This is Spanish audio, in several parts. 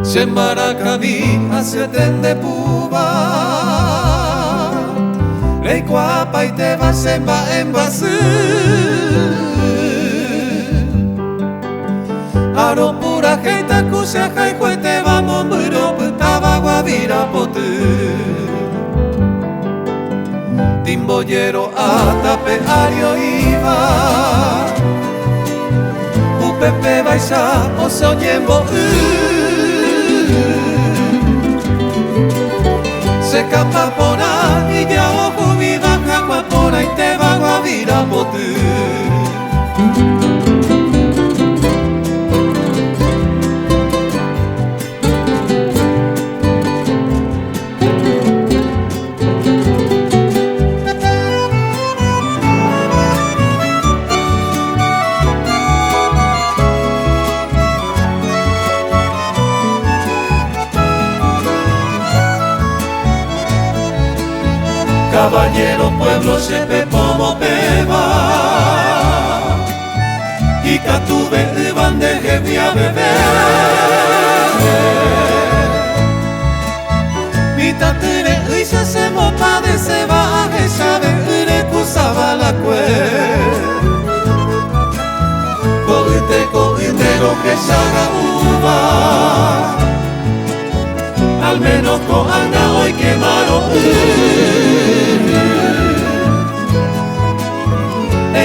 Sembarakami azieten puba Reikoa paite bazen baen bazu Aro pura jeita kusia jaijoete bamo muro putaba guavira potu Timboyero atape ario iba Upepe baixa oso nyembo Se capa pona y ya ojo viva cagua pona y te va a vira potu Caballero pueblo sepe como peba Y catuve iban de jevia beber Mitatire isa se mopa de seba Aje sabe ire kusaba la cue Coite lo que saga uva Al menos con anda hoy quemaron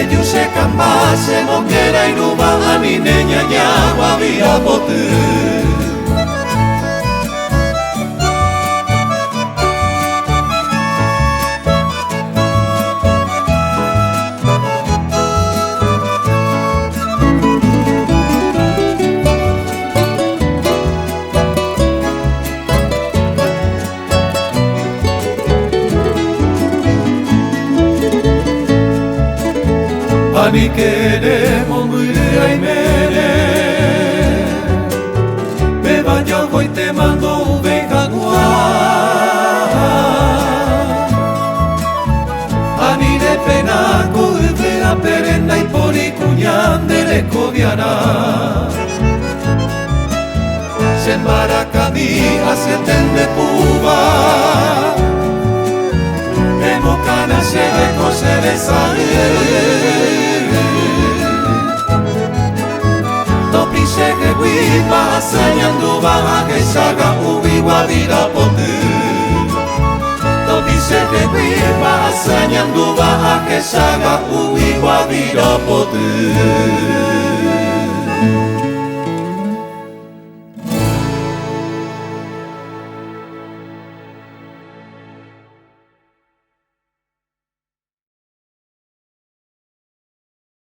Ellos se cambase moquera y nuba a mi neña ñagua vía potu Ani queremos muira y mere Me vaya hoy te mando uveja Ani de pena coivera perenda y policuñan de lecoviana Sembarakami azieten puba Emokana se de coser esa Sañando baja que saga ubiwa vira potu No dice que viva sañando baja que saga ubiwa vira potu